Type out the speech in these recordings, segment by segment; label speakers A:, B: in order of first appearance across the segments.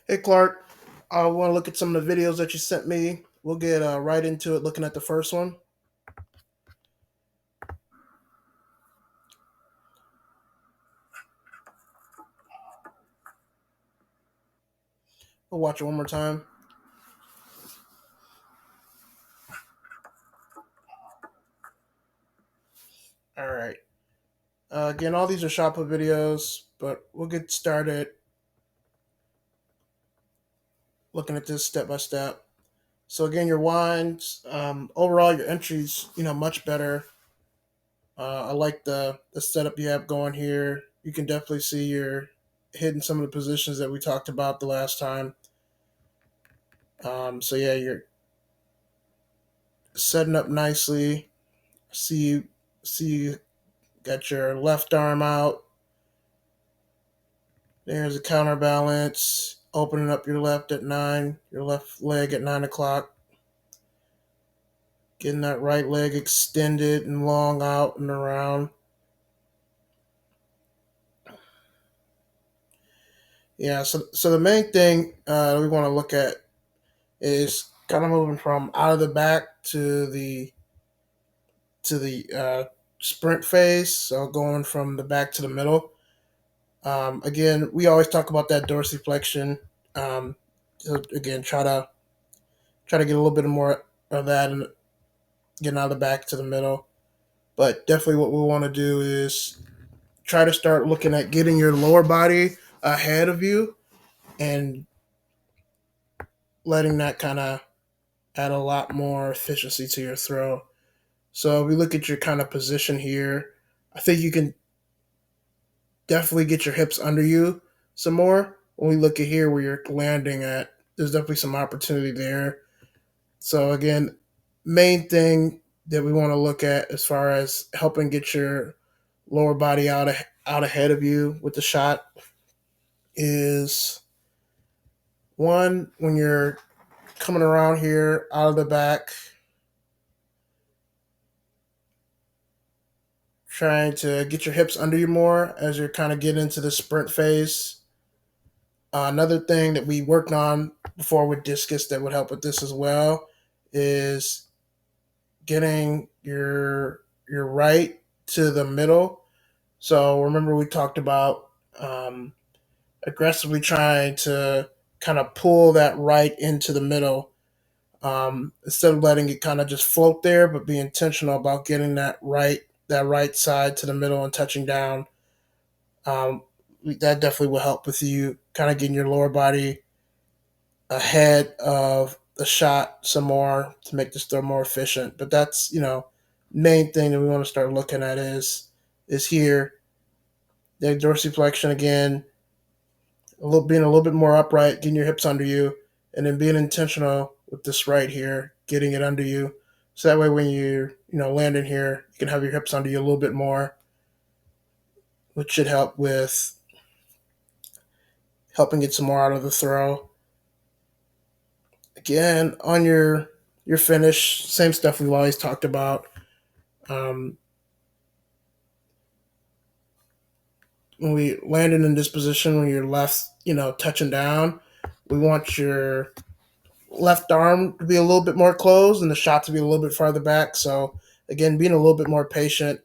A: Hey Clark, I want to look at some of the videos that you sent me. We'll get right into it looking at the first one. We'll watch it one more time. All right. Again, all these are shot put videos, but we'll get started looking at this step by step. So again, your winds, overall, your entries, much better. I like the setup you have going here. You can definitely see you're hitting some of the positions that we talked about the last time. So yeah, you're setting up nicely. See you got your left arm out. There's a counterbalance. Opening up your left at 9, your left leg at 9 o'clock. Getting that right leg extended and long out and around. Yeah, so the main thing we want to look at is kind of moving from out of the back to the sprint phase. So going from the back to the middle. Again, we always talk about that dorsiflexion. So again, try to get a little bit more of that and getting out of the back to the middle. But definitely, what we want to do is try to start looking at getting your lower body ahead of you and letting that kind of add a lot more efficiency to your throw. So if we look at your kind of position here, I think you can definitely get your hips under you some more. When we look at here where you're landing at, there's definitely some opportunity there. So again, main thing that we want to look at as far as helping get your lower body out ahead of you with the shot is one, when you're coming around here out of the back, trying to get your hips under you more as you're kind of getting into the sprint phase. Another thing that we worked on before with discus that would help with this as well is getting your right to the middle. So remember we talked about aggressively trying to kind of pull that right into the middle, instead of letting it kind of just float there, but be intentional about getting that right side to the middle and touching down. Um, that definitely will help with you kind of getting your lower body ahead of the shot some more to make this throw more efficient. But that's main thing that we want to start looking at is here the dorsiflexion again, being a little bit more upright, getting your hips under you, and then being intentional with this right here, getting it under you. So that way, when you're landing here, you can have your hips under you a little bit more, which should help with helping get some more out of the throw. Again, on your finish, same stuff we've always talked about. Um, when we landed in this position, when you're left, touching down, we want your left arm to be a little bit more closed and the shot to be a little bit farther back. So again, being a little bit more patient.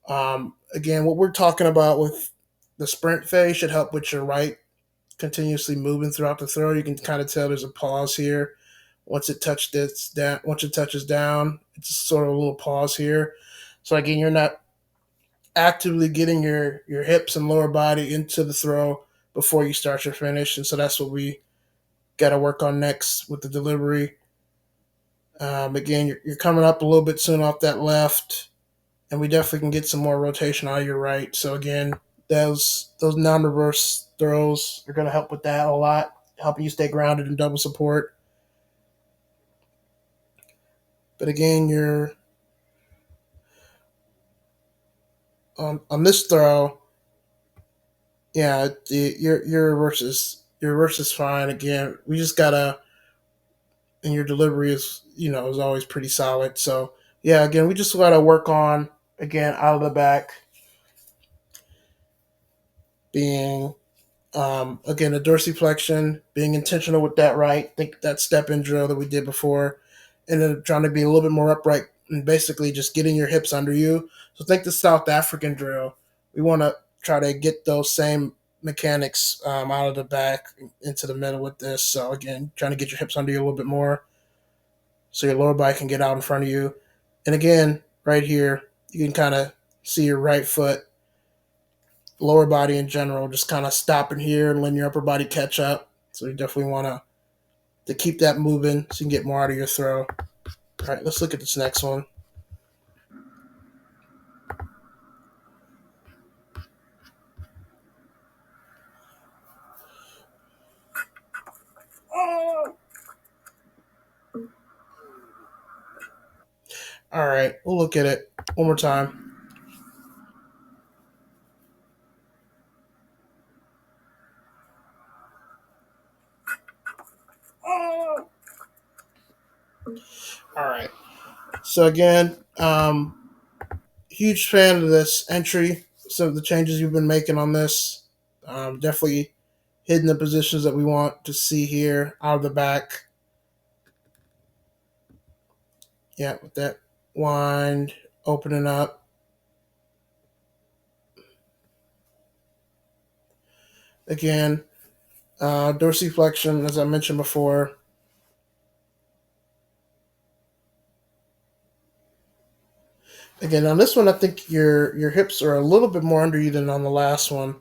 A: Again, what we're talking about with the sprint phase should help with your right continuously moving throughout the throw. You can kind of tell there's a pause here. Once it touches down, it's sort of a little pause here. So again, you're not actively getting your hips and lower body into the throw before you start your finish, and so that's what we got to work on next with the delivery. Again, you're coming up a little bit soon off that left, and we definitely can get some more rotation out of your right. So again, those non-reverse throws are going to help with that a lot, helping you stay grounded in double support. But again, you're on this throw. Yeah, your reverse is fine. Again, we just gotta, and your delivery is always pretty solid. So yeah, again, we just gotta work on, again, out of the back, being Again, the dorsiflexion, being intentional with that right. Think that step in drill that we did before, and then trying to be a little bit more upright and basically just getting your hips under you. So think the South African drill. We want to try to get those same mechanics out of the back into the middle with this. So again, trying to get your hips under you a little bit more so your lower body can get out in front of you. And again, right here, you can kind of see your right foot, lower body in general, just kind of stopping here and letting your upper body catch up. So you definitely want to keep that moving so you can get more out of your throw. All right, let's look at this next one. All right, we'll look at it one more time. All right. So again, huge fan of this entry. Some of the changes you've been making on this, definitely hitting the positions that we want to see here out of the back. Yeah, with that wind opening up. Again, dorsiflexion, as I mentioned before. Again, on this one, I think your hips are a little bit more under you than on the last one,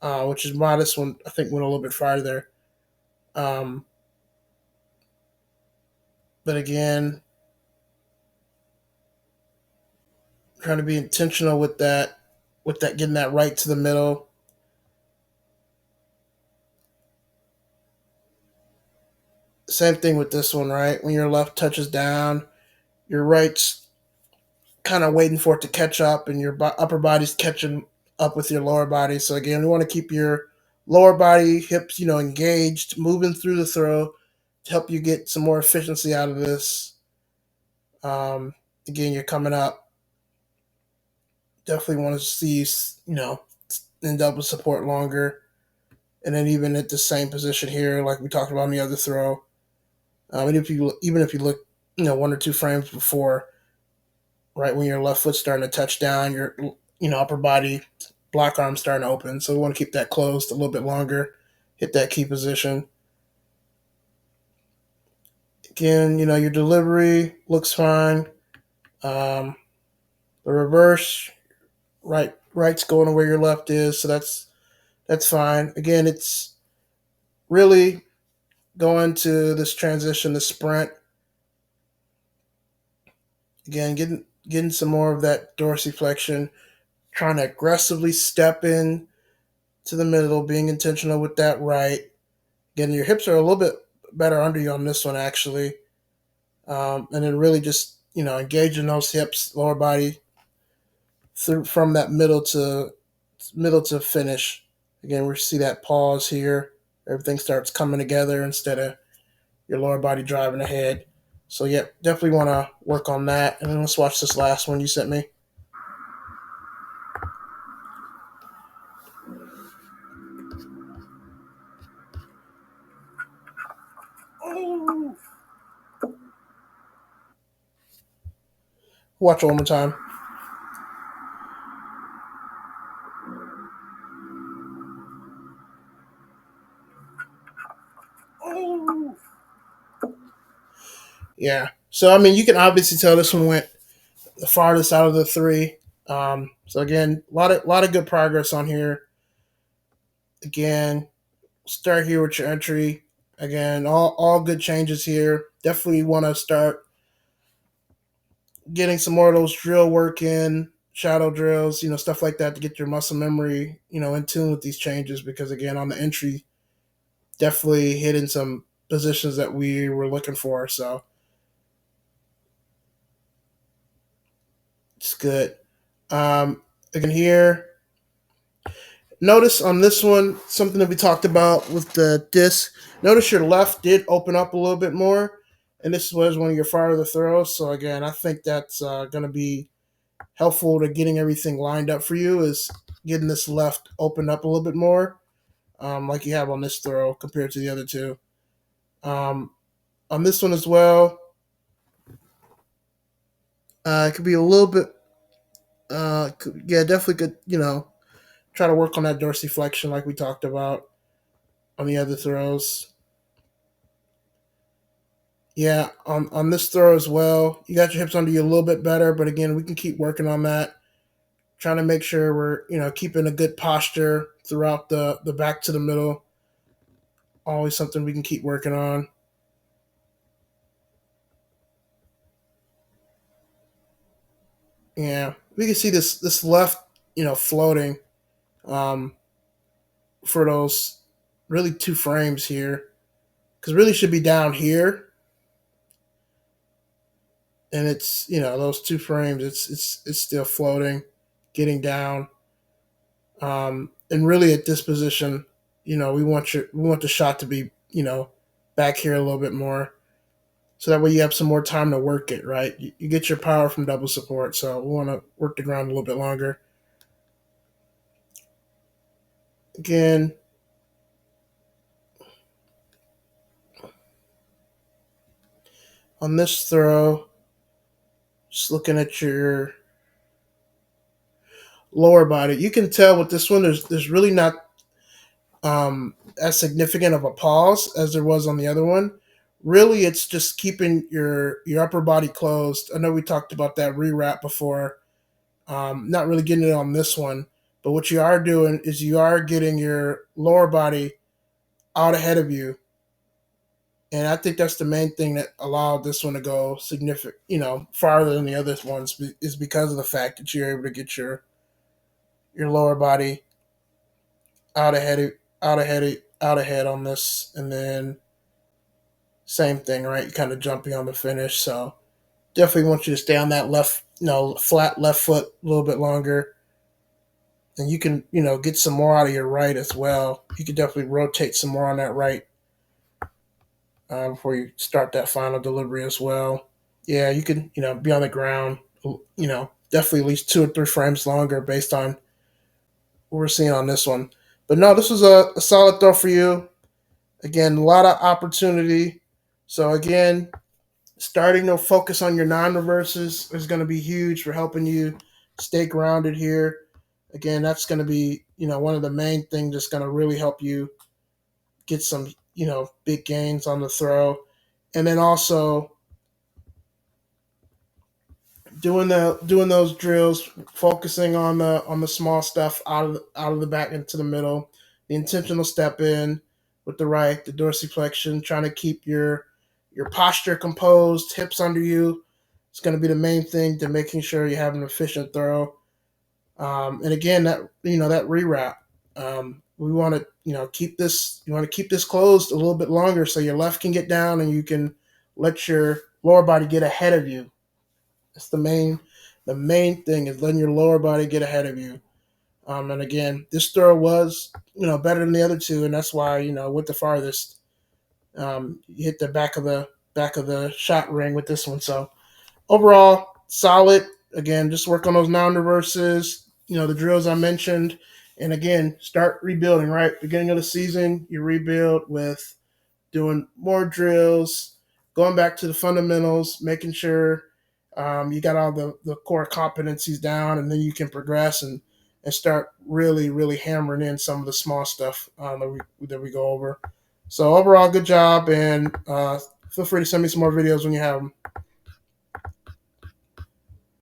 A: which is why this one I think went a little bit farther. Um, but again, trying to be intentional with that getting that right to the middle. Same thing with this one, right? When your left touches down, your right's kind of waiting for it to catch up, and your upper body's catching up with your lower body. So again, we want to keep your lower body hips, engaged, moving through the throw to help you get some more efficiency out of this. Um, Again, you're coming up. Definitely want to see end up with support longer, and then even at the same position here, like we talked about in the other throw. And even if you look, one or two frames before, right when your left foot's starting to touch down, your upper body block arm starting to open. So we want to keep that closed a little bit longer. Hit that key position. Again, your delivery looks fine. Um, the reverse, right's going to where your left is, so that's fine. Again, it's really going to this transition, the sprint. Again, getting some more of that dorsiflexion, trying to aggressively step in to the middle, being intentional with that right. Again, your hips are a little bit better under you on this one actually, and then really just engaging those hips, lower body through from that middle to finish. Again, we see that pause here. Everything starts coming together instead of your lower body driving ahead. So yeah, definitely want to work on that. And then let's watch this last one you sent me. Watch it one more time. Yeah. So I mean, you can obviously tell this one went the farthest out of the three. So again, a lot of good progress on here. Again, start here with your entry. Again, all good changes here. Definitely want to start getting some more of those drill work in, shadow drills, stuff like that to get your muscle memory, in tune with these changes. Because again, on the entry, definitely hitting some positions that we were looking for. So it's good. Again, here, notice on this one something that we talked about with the disc. Notice your left did open up a little bit more, and this was one of your farther throws. So again, I think that's going to be helpful to getting everything lined up for you. Is getting this left opened up a little bit more. like you have on this throw compared to the other two. Um, on this one as well, it could be a little bit, yeah, definitely could, try to work on that dorsiflexion like we talked about on the other throws. Yeah, on this throw as well, you got your hips under you a little bit better, but again, we can keep working on that. Trying to make sure we're keeping a good posture throughout the back to the middle. Always something we can keep working on. Yeah, we can see this left, floating um, for those really two frames here, because really should be down here, and it's those two frames. It's still floating, getting down, and really at this position, we want the shot to be back here a little bit more, so that way you have some more time to work it. Right, you get your power from double support, so we want to work the ground a little bit longer. Again, on this throw, just looking at your lower body, you can tell with this one there's really not as significant of a pause as there was on the other one. Really, it's just keeping your upper body closed. I know we talked about that rewrap before. Not really getting it on this one, but what you are doing is you are getting your lower body out ahead of you, and I think that's the main thing that allowed this one to go significant, farther than the other ones, is because of the fact that you're able to get your lower body out ahead, out ahead on this, and then same thing, right? You kind of jumping on the finish, so definitely want you to stay on that left, flat left foot a little bit longer, and you can, get some more out of your right as well. You can definitely rotate some more on that right before you start that final delivery as well. Yeah, you can, be on the ground, definitely at least 2 or 3 frames longer based on what we're seeing on this one. But no, this was a solid throw for you. Again, a lot of opportunity. So again, starting to focus on your non-reverses is going to be huge for helping you stay grounded here. Again, that's going to be, one of the main things that's going to really help you get some, big gains on the throw. And then also doing those drills, focusing on the small stuff out of the back into the middle, the intentional step in with the right, the dorsiflexion, trying to keep your posture composed, hips under you. It's going to be the main thing to making sure you have an efficient throw. And again, that rewrap. We want to keep this. You want to keep this closed a little bit longer so your left can get down and you can let your lower body get ahead of you. It's the main thing is letting your lower body get ahead of you. And again, this throw was better than the other two, and that's why went the farthest. You hit the back of the shot ring with this one. So overall, solid. Again, just work on those non-reverses. The drills I mentioned, and again, start rebuilding. Right, beginning of the season, you rebuild with doing more drills, going back to the fundamentals, making sure you got all the core competencies down, and then you can progress and start really, really hammering in some of the small stuff that we go over. So overall, good job, and feel free to send me some more videos when you have them.